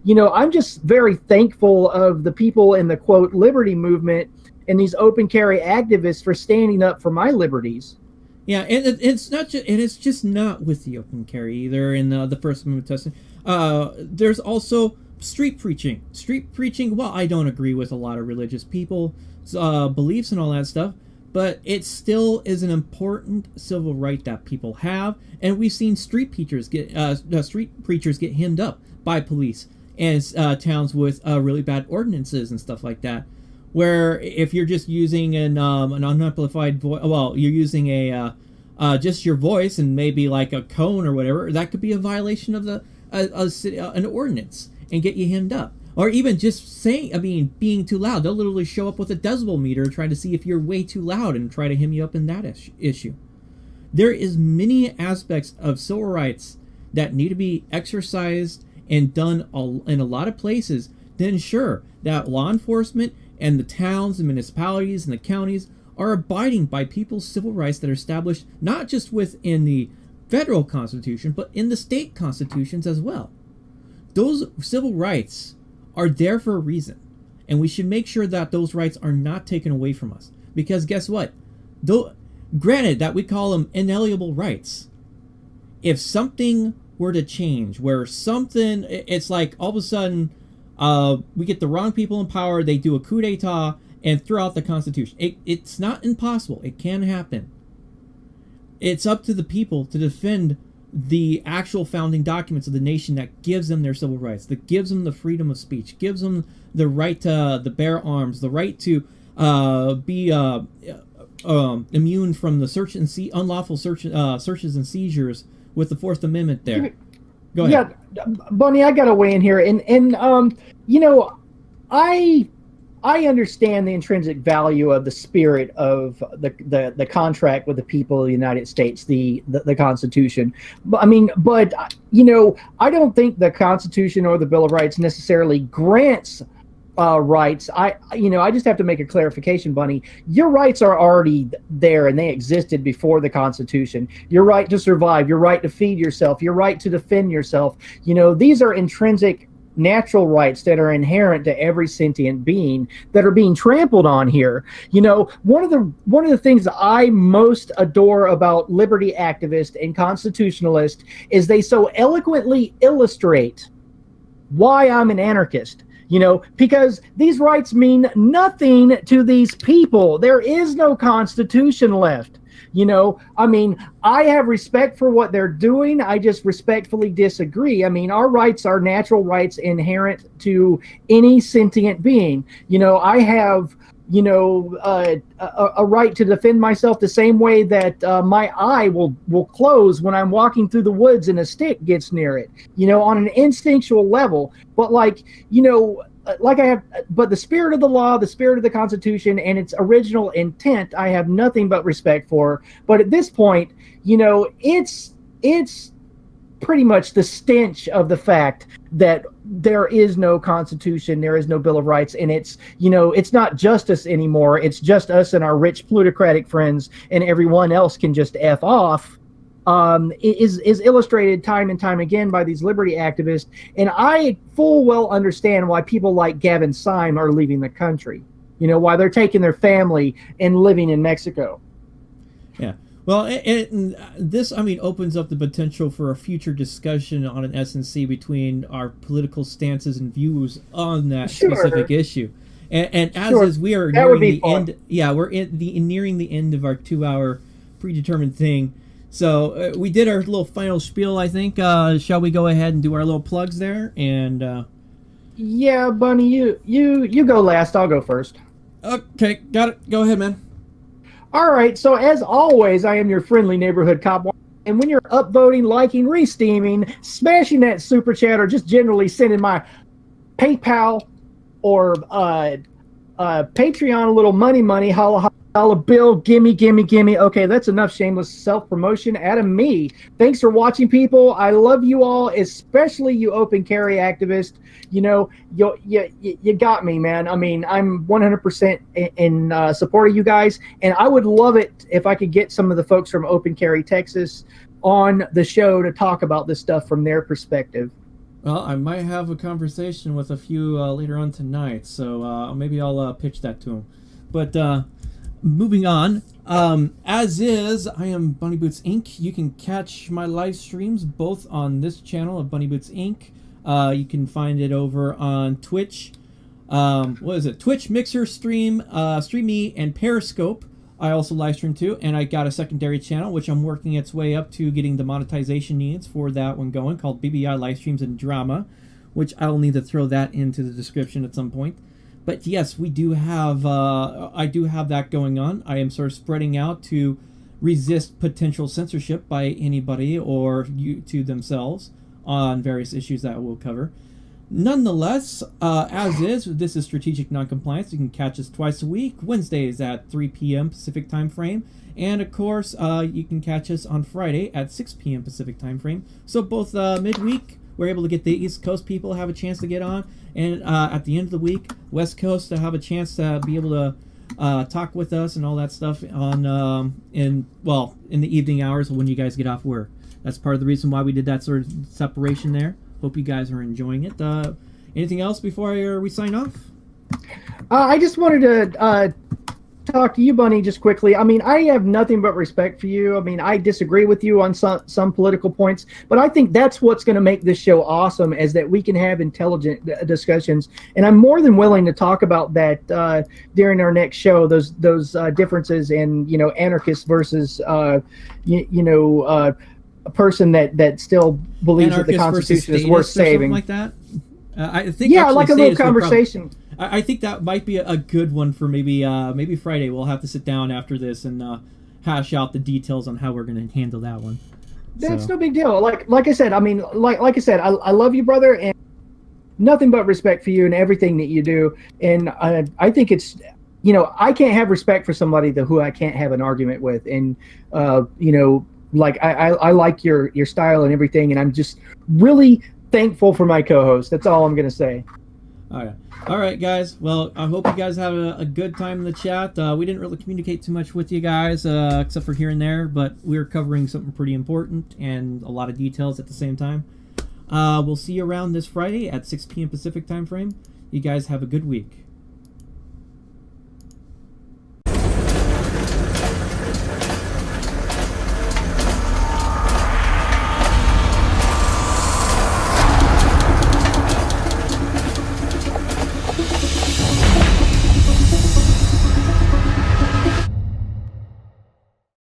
I'm just very thankful of the people in the quote liberty movement and these open carry activists for standing up for my liberties. Yeah, and it's not just, and it's just not with the open carry either in the First Amendment testing. There's also street preaching. Street preaching. Well, I don't agree with a lot of religious people, beliefs and all that stuff, but it still is an important civil right that people have, and we've seen street preachers get hemmed up by police and towns with really bad ordinances and stuff like that. Where if you're just using an unamplified voice, well, you're using a just your voice and maybe like a cone or whatever, that could be a violation of an ordinance and get you hemmed up. Or even just being too loud. They'll literally show up with a decibel meter trying to see if you're way too loud and try to hem you up in that issue. There is many aspects of civil rights that need to be exercised and done in a lot of places to ensure that law enforcement and the towns and municipalities and the counties are abiding by people's civil rights that are established not just within the federal constitution, but in the state constitutions as well. Those civil rights are there for a reason, and we should make sure that those rights are not taken away from us. Because guess what? Though, granted that we call them inalienable rights, if something were to change, where it's like all of a sudden we get the wrong people in power, they do a coup d'etat and throw out the Constitution. It's not impossible. It can happen. It's up to the people to defend the actual founding documents of the nation that gives them their civil rights, that gives them the freedom of speech, gives them the right to bear arms, the right to be immune from the unlawful searches and seizures with the Fourth Amendment there. Go ahead. Yeah, Bunny, I got to weigh in here. And I understand the intrinsic value of the spirit of the contract with the people of the United States, the Constitution. But I don't think the Constitution or the Bill of Rights necessarily grants rights. I just have to make a clarification, Bunny. Your rights are already there and they existed before the Constitution. Your right to survive, your right to feed yourself, your right to defend yourself. These are intrinsic natural rights that are inherent to every sentient being that are being trampled on here. One of the things that I most adore about liberty activists and constitutionalists is they so eloquently illustrate why I'm an anarchist. Because these rights mean nothing to these people. There is no Constitution left. I have respect for what they're doing. I just respectfully disagree. Our rights are natural rights inherent to any sentient being. I have, a right to defend myself the same way that my eye will close when I'm walking through the woods and a stick gets near it, on an instinctual level. But but the spirit of the law, the spirit of the Constitution, and its original intent, I have nothing but respect for. But at this point, it's pretty much the stench of the fact that there is no Constitution, there is no Bill of Rights, and it's not justice anymore. It's just us and our rich plutocratic friends, and everyone else can just F off. Is illustrated time and time again by these liberty activists, and I full well understand why people like Gavin Syme are leaving the country. Why they're taking their family and living in Mexico. Yeah. Well, this opens up the potential for a future discussion on an SNC between our political stances and views on that specific issue. And as we are nearing the end, we're nearing the end of our 2-hour predetermined thing. So we did our little final spiel, I think. Shall we go ahead and do our little plugs there? And yeah, Bunny, you go last. I'll go first. Okay, got it. Go ahead, man. All right. So as always, I am your friendly neighborhood cop. And when you're upvoting, liking, re-steaming, smashing that super chat, or just generally sending my PayPal or Patreon a little money, holla bill, gimme. Okay, that's enough shameless self-promotion out of me. Thanks for watching, people. I love you all, especially you open carry activists. You got me, man. I'm 100% in support of you guys, and I would love it if I could get some of the folks from Open Carry Texas on the show to talk about this stuff from their perspective. Well, I might have a conversation with a few later on tonight, so maybe I'll pitch that to him. But moving on, as is, I am Bunny Boots Inc. You can catch my live streams both on this channel of Bunny Boots Inc. You can find it over on Twitch. What is it? Twitch, Mixer, StreamMe, and Periscope. I also live stream too, and I got a secondary channel which I'm working its way up to getting the monetization needs for that one going, called BBI Live Streams and Drama, which I'll need to throw that into the description at some point. But yes, we do have I do have that going on. I am sort of spreading out to resist potential censorship by anybody or YouTube themselves on various issues that we'll cover. Nonetheless, as is, this is Strategic Noncompliance. You can catch us twice a week, Wednesdays at 3 p.m. Pacific time frame, and of course, you can catch us on Friday at 6 p.m. Pacific time frame. So both midweek, we're able to get the East Coast people have a chance to get on, and at the end of the week, West Coast to have a chance to be able to talk with us and all that stuff on in the evening hours when you guys get off work. That's part of the reason why we did that sort of separation there. Hope you guys are enjoying it. Anything else before we sign off? I just wanted to talk to you, Bunny, just quickly. I mean, I have nothing but respect for you. I mean, I disagree with you on some political points, but I think that's what's going to make this show awesome, is that we can have intelligent discussions. And I'm more than willing to talk about that during our next show. Those differences in anarchists versus a person that still believes that the Constitution is worth saving, like that. I think like a little conversation. I think that might be a good one for maybe Friday. We'll have to sit down after this and hash out the details on how we're going to handle that one. That's no big deal. Like I said, I mean, like I said, I love you, brother, and nothing but respect for you and everything that you do. And I think it's, I can't have respect for somebody who I can't have an argument with, and like I like your style and everything, and I'm just really thankful for my co-host. That's all I'm gonna say. All right, guys. Well, I hope you guys have a good time in the chat. We didn't really communicate too much with you guys, except for here and there, but we were covering something pretty important and a lot of details at the same time. We'll see you around this Friday at 6 p.m. Pacific time frame. You guys have a good week.